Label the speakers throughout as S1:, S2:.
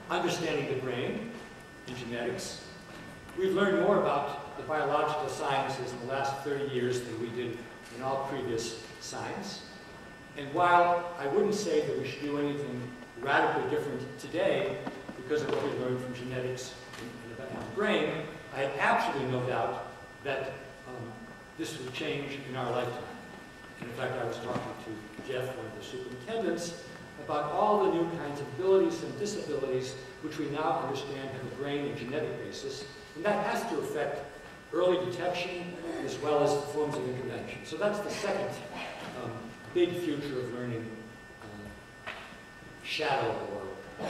S1: understanding the brain in genetics. We've learned more about the biological sciences in the last 30 years than we did in all previous science. And while I wouldn't say that we should do anything radically different today because of what we learned from genetics and about the brain, I have absolutely no doubt that this will change in our lifetime. And in fact, I was talking to Jeff, one of the superintendents, about all the new kinds of abilities and disabilities which we now understand have a brain and genetic basis. And that has to affect early detection as well as forms of intervention. So that's the second big future of learning shadow or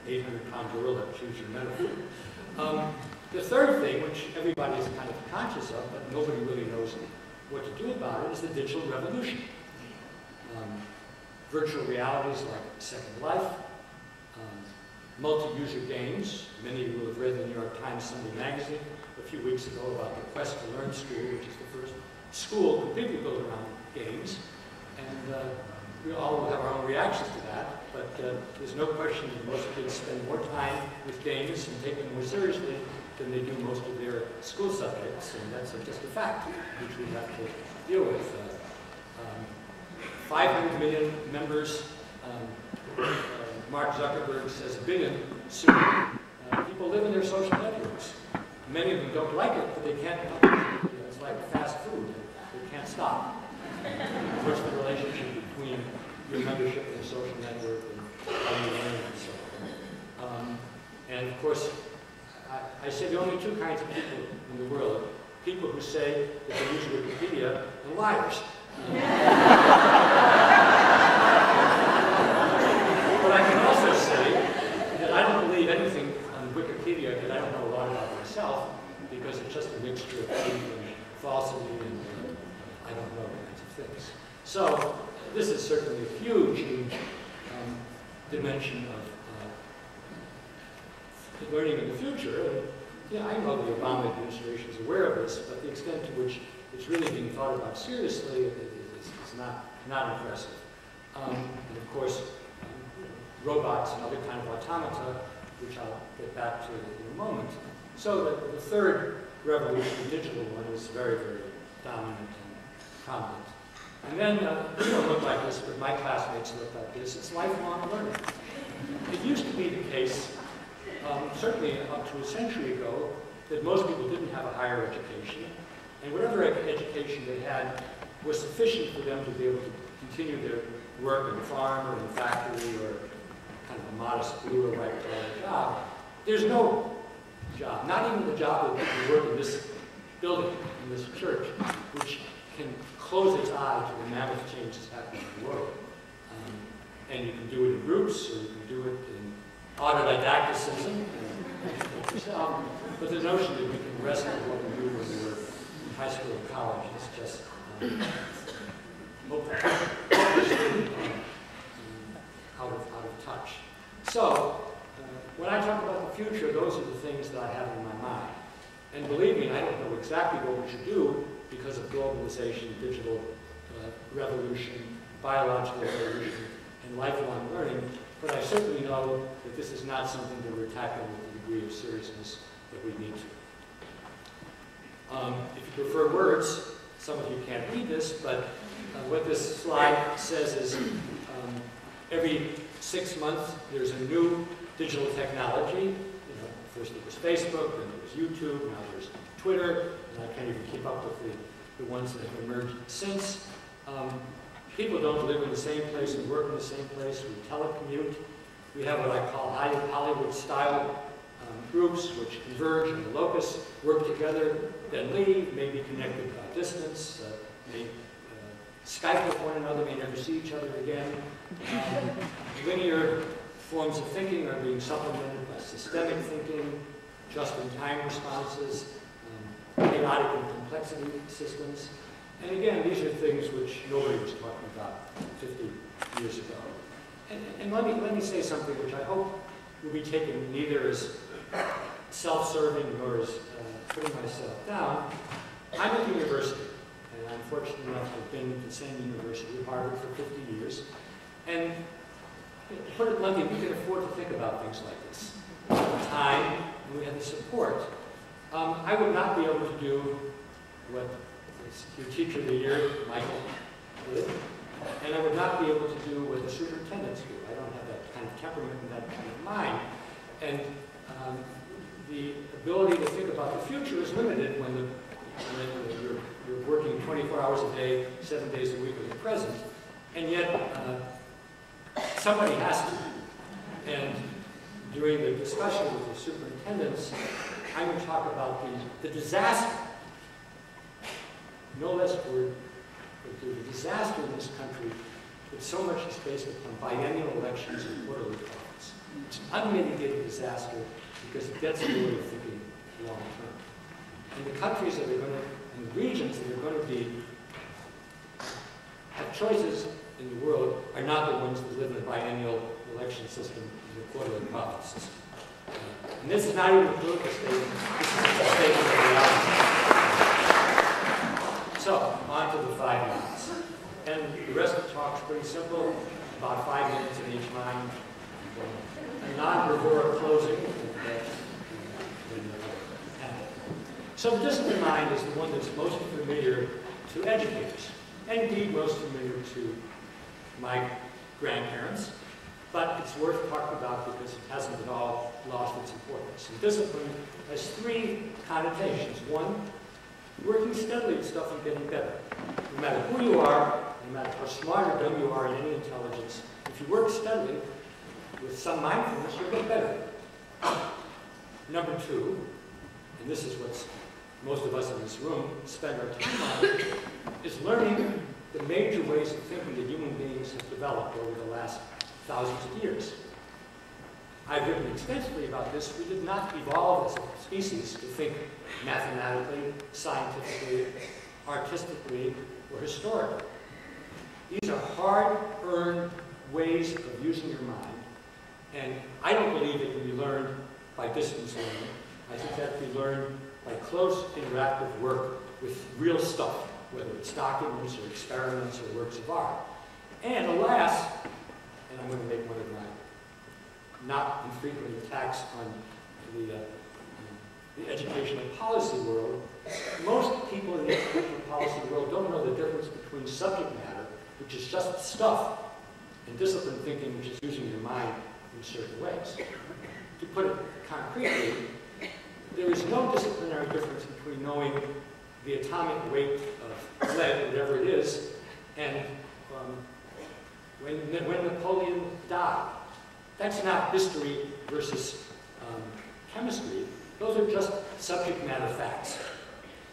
S1: 800-pound gorilla, choose your metaphor. The third thing, which everybody is kind of conscious of, but nobody really knows what to do about it, is the digital revolution. Virtual realities like Second Life, multi-user games. Many of you will have read the New York Times Sunday magazine a few weeks ago about the Quest to Learn school, which is the first school completely built around games. And we all will have our own reactions to that, but there's no question that most kids spend more time with games and take them more seriously than they do most of their school subjects, and that's just a fact which we have to deal with. 500 million members, Mark Zuckerberg says a billion soon. People live in their social networks. Many of them don't like it, but they can't help it. It's like fast food. They can't stop. What's the relationship between your membership in a social network and how you learn and so on? And of course, I say the only two kinds of people in the world: people who say that they use Wikipedia and liars. But I can also say that I don't believe anything on Wikipedia that I don't know a lot about myself, because it's just a mixture of truth and falsity and I don't know kinds of things. So this is certainly a huge, huge dimension of learning in the future. And, yeah, I know the Obama administration is aware of this, but the extent to which it's really being thought about seriously is not impressive. And of course, robots and other kind of automata, which I'll get back to in a moment. So the third revolution, the digital one, is very, very dominant and prominent. And then, you don't look like this, but my classmates look like this. It's lifelong learning. It used to be the case, certainly up to a century ago, that most people didn't have a higher education, and whatever education they had was sufficient for them to be able to continue their work in a farm or in a factory or kind of a modest blue or white collar job. There's no job, not even the job that people work in this building, in this church, which can close its eye to the mammoth changes happening in the world. And you can do it in groups, or you can do it in autodidacticism, yourself. But the notion that we can wrestle with what we do when we were in high school or college is just out of touch. So, when I talk about the future, those are the things that I have in my mind. And believe me, I don't know exactly what we should do because of globalization, digital revolution, biological revolution, and lifelong learning, but I certainly know that this is not something that we're tackling with the degree of seriousness that we need to. If you prefer words, some of you can't read this, but what this slide says is every 6 months there's a new digital technology. You know, first it was Facebook, then it was YouTube, now there's Twitter, and I can't even keep up with the ones that have emerged since. People don't live in the same place and work in the same place. We telecommute. We have what I call Hollywood-style groups which converge in the locus, work together, then leave, may be connected by distance, may Skype with one another, may never see each other again. Linear forms of thinking are being supplemented by systemic thinking, just-in-time responses, chaotic and complexity systems. And again, these are things which nobody was talking about 50 years ago. And let me say something which I hope will be taken neither as self-serving nor as putting myself down. I'm at university, and I'm fortunate enough to have been at the same university, Harvard, for 50 years. And To put it bluntly, we can afford to think about things like this. We have the time, and we have the support. I would not be able to do what your teacher of the year, Michael, did, and I would not be able to do what the superintendents do. I don't have that kind of temperament and that kind of mind. And the ability to think about the future is limited when you're working 24 hours a day, 7 days a week with the present, and yet somebody has to. And during the discussion with the superintendents, I'm going to talk about the disaster, no less word, but the disaster in this country that so much is based upon biennial elections and quarterly profits. It's an unmitigated disaster because it gets in the way of thinking long term. And the countries that are going to, and the regions that are going to have choices in the world are not the ones that live in a biennial election system and the quarterly profit system. And this is not even a political statement, this is a statement of reality. So, on to the 5 minutes. And the rest of the talk is pretty simple, about 5 minutes in each mind. A non-bravura closing. So the discipline mind is the one that's most familiar to educators, and indeed most familiar to my grandparents. But it's worth talking about because it hasn't at all lost its importance. And discipline has 3 connotations. 1, working steadily at stuff and getting better. No matter who you are, no matter how smart or dumb you are in any intelligence, if you work steadily with some mindfulness, you'll get better. Number 2, and this is what most of us in this room spend our time on, is learning the major ways of thinking that human beings have developed over the last thousands of years. I've written extensively about this. We did not evolve as a species to think mathematically, scientifically, artistically, or historically. These are hard-earned ways of using your mind, and I don't believe it can be learned by distance learning. I think that can be learned by close interactive work with real stuff, whether it's documents or experiments or works of art. And alas, and I'm going to make one of my not infrequent attacks on the educational policy world, most people in the educational policy world don't know the difference between subject matter, which is just stuff, and disciplined thinking, which is using your mind in certain ways. To put it concretely, there is no disciplinary difference between knowing the atomic weight of lead, whatever it is, and when Napoleon died. That's not history versus chemistry. Those are just subject matter facts.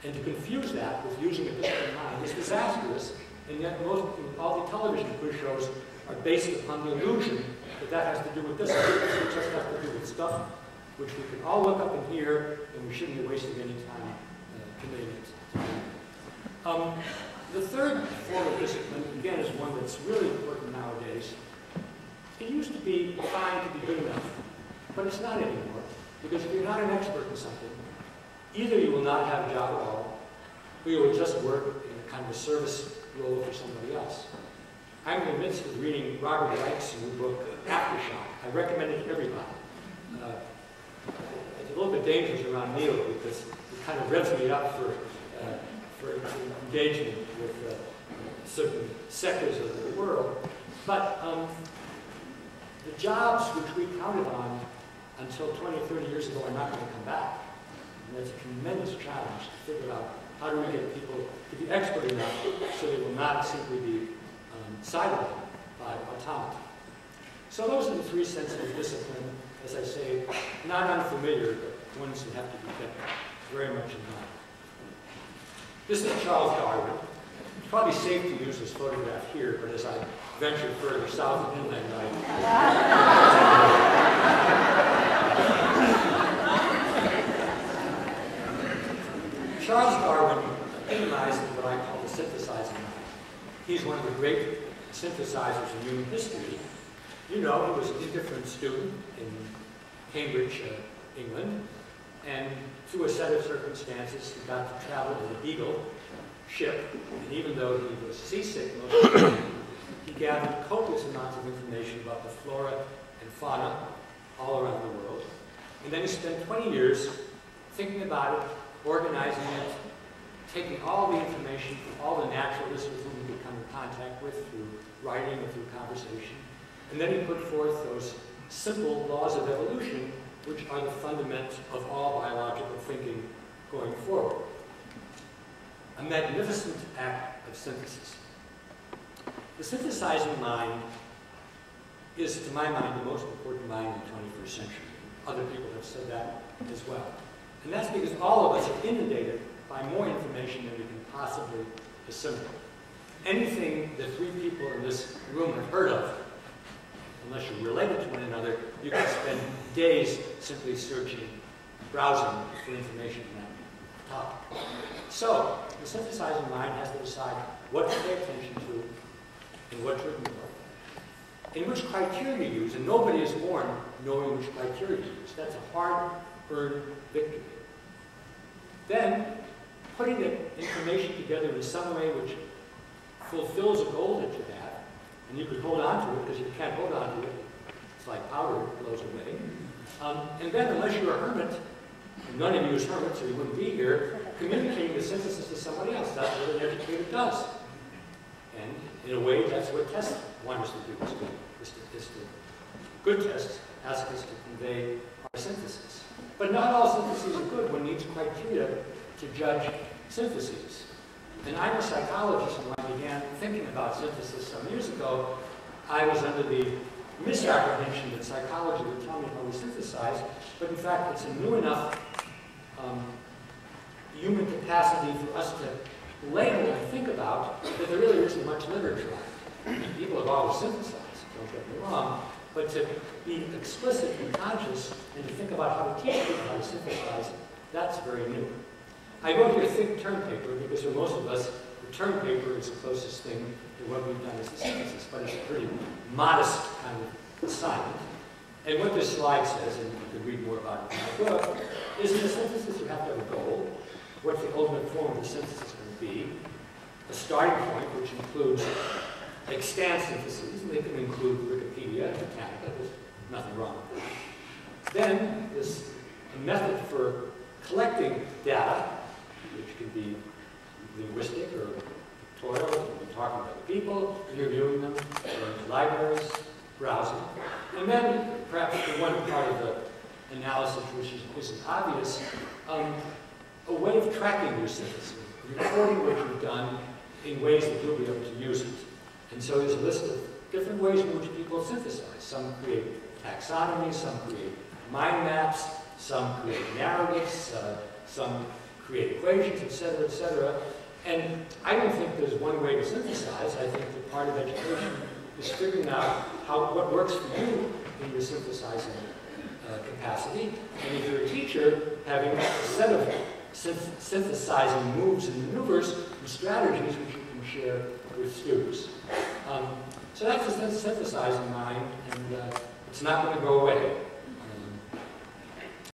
S1: And to confuse that with using a disciplined mind is disastrous, and yet all the television quiz shows are based upon the illusion that that has to do with discipline. It just has to do with stuff which we can all look up and hear, and we shouldn't be wasting any time committing it. The third form of discipline, again, is one that's really important nowadays. It used to be fine to be good enough, but it's not anymore, because if you're not an expert in something, either you will not have a job at all, or you will just work in a kind of a service role for somebody else. I'm in the midst of reading Robert Reich's new book, Aftershock. I recommend it to everybody. It's a little bit dangerous around Niel because it kind of revs me up for engagement with certain sectors of the world. But the jobs which we counted on until 20 or 30 years ago are not going to come back. And that's a tremendous challenge to figure out how do we get people to be expert enough so they will not simply be sidelined by automaton. So those are the 3 senses of discipline, as I say, not unfamiliar, but ones that have to be kept very much in mind. This is Charles Darwin. It's probably safe to use this photograph here, but as I venture further south and inland, Charles Darwin epitomized what I call the synthesizing mind. He's one of the great synthesizers in human history. You know, he was an indifferent student in Cambridge, England, and through a set of circumstances, he got to travel with a Beagle ship, and even though he was seasick most of the time, he gathered copious amounts of information about the flora and fauna all around the world. And then he spent 20 years thinking about it, organizing it, taking all the information from all the naturalists with whom he could come in contact with through writing or through conversation. And then he put forth those simple laws of evolution, which are the fundament of all biological thinking going forward. A magnificent act of synthesis. The synthesizing mind is, to my mind, the most important mind in the 21st century. Other people have said that as well. And that's because all of us are inundated by more information than we can possibly assimilate. Anything that three people in this room have heard of, unless you're related to one another, you can spend days simply searching, browsing for information on that topic. So, the synthesizing mind has to decide what to pay attention to and what to ignore, and which criteria to use, and nobody is born knowing which criteria to use. That's a hard-earned victory. Then, putting the information together in some way which fulfills a goal that you have, and you can hold on to it, because you can't hold on to it. It's like powder, it blows away. And then, unless you're a hermit, and none of you is hermits, or you wouldn't be here, communicating the synthesis to somebody else. That's what an educator does. And in a way, that's what tests want us to do. Good tests ask us to convey our synthesis. But not all syntheses are good. One needs criteria to judge syntheses. And I'm a psychologist, and when I began thinking about synthesis some years ago, I was under the misapprehension that psychology would tell me how we synthesize, but in fact, it's a new enough human capacity for us to label and think about that there really isn't much literature on it. People have always synthesized, don't get me wrong, but to be explicit and conscious and to think about how to teach people how to synthesize, that's very new. I wrote here a thick term paper because for most of us, the term paper is the closest thing to what we've done as a synthesis, but it's a pretty modest kind of assignment. And what this slide says, and you can read more about it in my book, is in a synthesis you have to have a goal. What's the ultimate form of the synthesis going to be? A starting point, which includes extant syntheses, and they can include Wikipedia and Britannica. There's nothing wrong with that. Then there's a method for collecting data, which can be linguistic or pictorial, you can be talking to other people, interviewing them, going to libraries, browsing. And then, perhaps the one part of the analysis which isn't obvious, a way of tracking your synthesis, recording what you've done in ways that you'll be able to use it. And so there's a list of different ways in which people synthesize. Some create taxonomy, some create mind maps, some create narratives, some create equations, etc., etc. And I don't think there's one way to synthesize. I think that part of education is figuring out what works for you in your synthesizing capacity. And if you're a teacher, having a set of synthesizing moves and maneuvers and strategies which you can share with students. So that's the synthesizing mind, and it's not going to go away.